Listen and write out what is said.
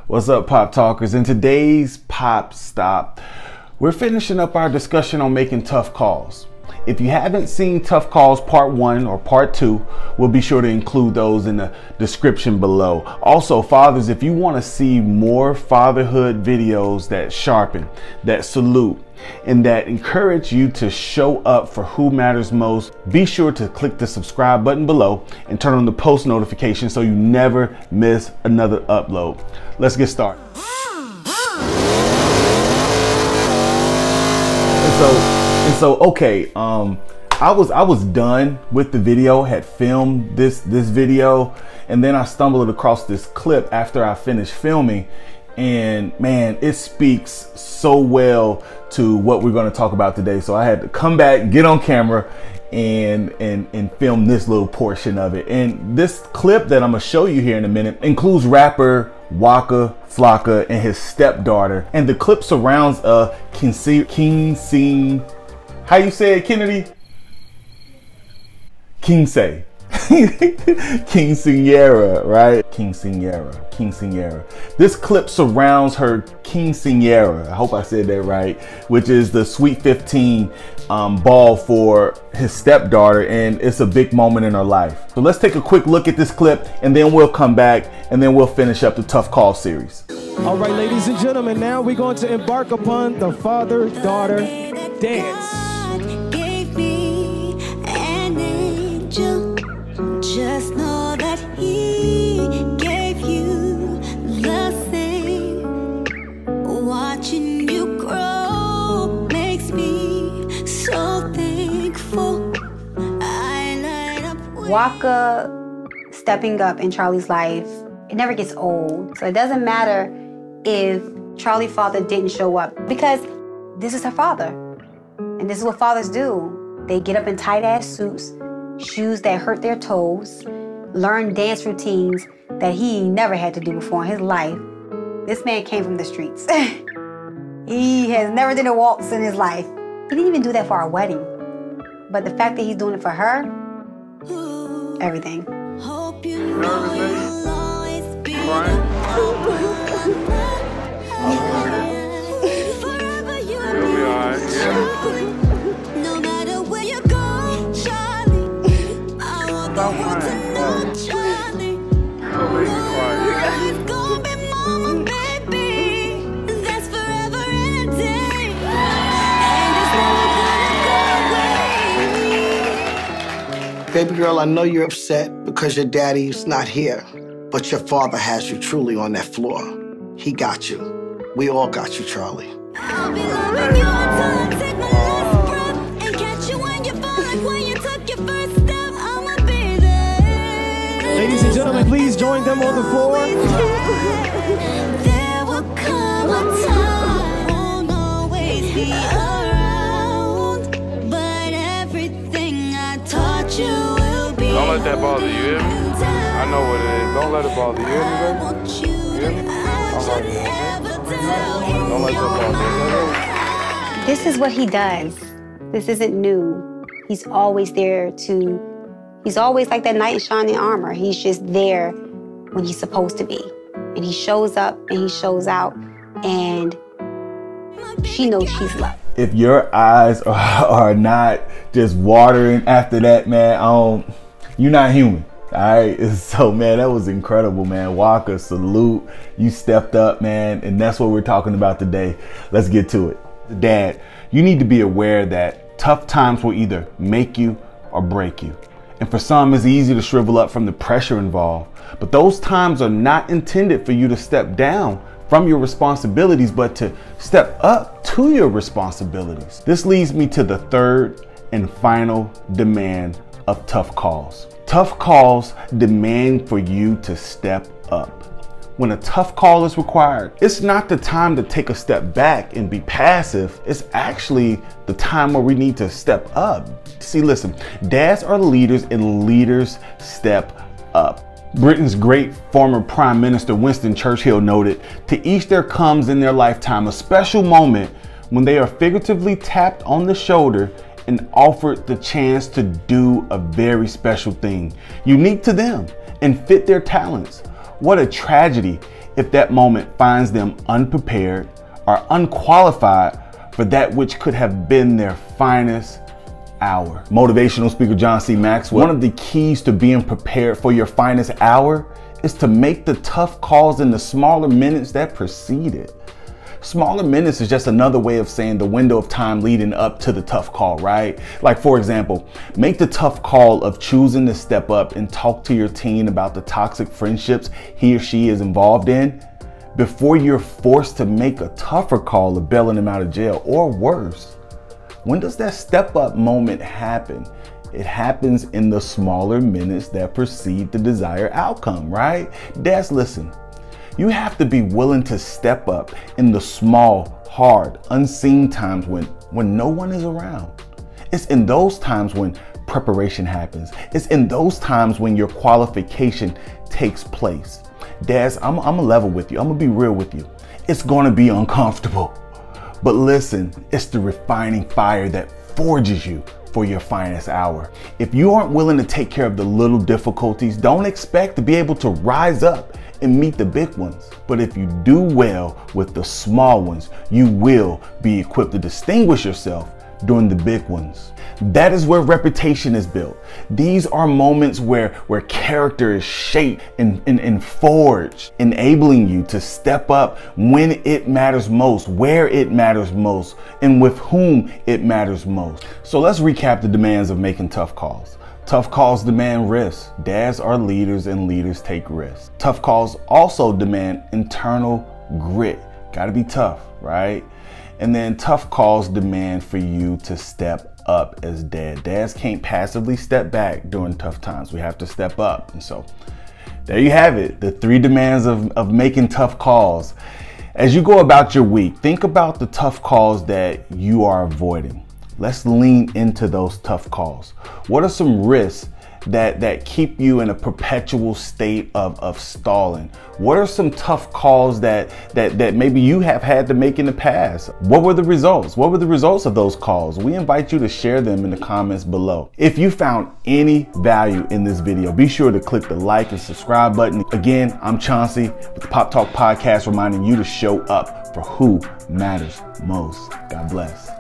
What's up, Pop Talkers? In today's Pop Stop, we're finishing up our discussion on making tough calls. If you haven't seen Tough Calls Part 1 or Part 2, we'll be sure to include those in the description below. Also, fathers, if you want to see more fatherhood videos that sharpen, that salute, and that encourage you to show up for who matters most, be sure to click the subscribe button below and turn on the post notifications so you never miss another upload. Let's get started. Okay, I was done with the video, had filmed this video, and then I stumbled across this clip after I finished filming, and man, it speaks so well to what we're going to talk about today. So I had to come back, get on camera, and film this little portion of it. And this clip that I'm gonna show you here in a minute includes rapper Waka Flocka and his stepdaughter, and the clip surrounds how you say it, Kennedy? Quinceañera, right? Quinceañera. This clip surrounds her quinceañera. I hope I said that right, which is the Sweet 15 ball for his stepdaughter, and it's a big moment in her life. So let's take a quick look at this clip, and then we'll come back, and then we'll finish up the Tough Call series. All right, ladies and gentlemen, now we're going to embark upon the father-daughter dance. Just know that he gave you the same. Watching you grow makes me so thankful. I light up Waka stepping up in Charlie's life, it never gets old. So it doesn't matter if Charlie's father didn't show up, because this is her father. And this is what fathers do. They get up in tight-ass suits, shoes that hurt their toes, learn dance routines that he never had to do before in his life. This man came from the streets. He has never done a waltz in his life. He didn't even do that for our wedding. But the fact that he's doing it for her, everything. Hope you know you'll always be forever you'll be Charlie. No matter where you go, Charlie, I want the world to know Charlie. It's gonna be mama, baby. That's forever and a day. And it's never gonna go away. Baby girl, I know you're upset because your daddy's not here, but your father has you truly on that floor. He got you. We all got you, Charlie. I'll be loving you until I take my last breath, and catch you when you fall, like when you took your first step. I'ma be there. Ladies and gentlemen, please join them on the floor. There will come a time, won't always be around, but everything I taught you will be. Don't let that bother you, hear me? I know what it is. Don't let it bother you, hear me, baby? You hear me? I'm like that, okay? Don't let that bother you. This is what he does. This isn't new. He's always there he's always like that knight in shining armor. He's just there when he's supposed to be. And he shows up and he shows out, and she knows she's loved. If your eyes are not just watering after that, man, you're not human. All right, so man, that was incredible, man. Waka, salute. You stepped up, man, and that's what we're talking about today. Let's get to it. Dad, you need to be aware that tough times will either make you or break you. And for some, it's easy to shrivel up from the pressure involved. But those times are not intended for you to step down from your responsibilities, but to step up to your responsibilities. This leads me to the third and final demand of tough calls. Tough calls demand for you to step up. When a tough call is required, it's not the time to take a step back and be passive. It's actually the time where we need to step up. See, listen, dads are leaders and leaders step up. Britain's great former Prime Minister Winston Churchill noted, "To each there comes in their lifetime a special moment when they are figuratively tapped on the shoulder and offered the chance to do a very special thing, unique to them and fit their talents. What a tragedy if that moment finds them unprepared or unqualified for that which could have been their finest hour. Motivational speaker Chauncey, one of the keys to being prepared for your finest hour is to make the tough calls in the smaller minutes that precede it. Smaller minutes is just another way of saying the window of time leading up to the tough call, right? Like, for example, make the tough call of choosing to step up and talk to your teen about the toxic friendships he or she is involved in before you're forced to make a tougher call of bailing them out of jail, or worse. When does that step up moment happen? It happens in the smaller minutes that precede the desired outcome, right? Dads, listen. You have to be willing to step up in the small, hard, unseen times when no one is around. It's in those times when preparation happens. It's in those times when your qualification takes place. Dads, I'm gonna level with you. I'm gonna be real with you. It's gonna be uncomfortable. But listen, it's the refining fire that forges you for your finest hour. If you aren't willing to take care of the little difficulties, don't expect to be able to rise up and meet the big ones. But if you do well with the small ones, you will be equipped to distinguish yourself during the big ones. That is where reputation is built. These are moments where character is shaped and forged, enabling you to step up when it matters most, where it matters most, and with whom it matters most. So let's recap the demands of making tough calls. Tough calls demand risks. Dads are leaders and leaders take risks. Tough calls also demand internal grit. Gotta be tough, right? And then tough calls demand for you to step up as dad. Dads can't passively step back during tough times. We have to step up. And so there you have it, the 3 demands of making tough calls. As you go about your week, think about the tough calls that you are avoiding. Let's lean into those tough calls. What are some risks that keep you in a perpetual state of stalling? What are some tough calls that maybe you have had to make in the past? What were the results? What were the results of those calls? We invite you to share them in the comments below. If you found any value in this video, be sure to click the like and subscribe button. Again, I'm Chauncey with the Pop Talk Podcast, reminding you to show up for who matters most. God bless.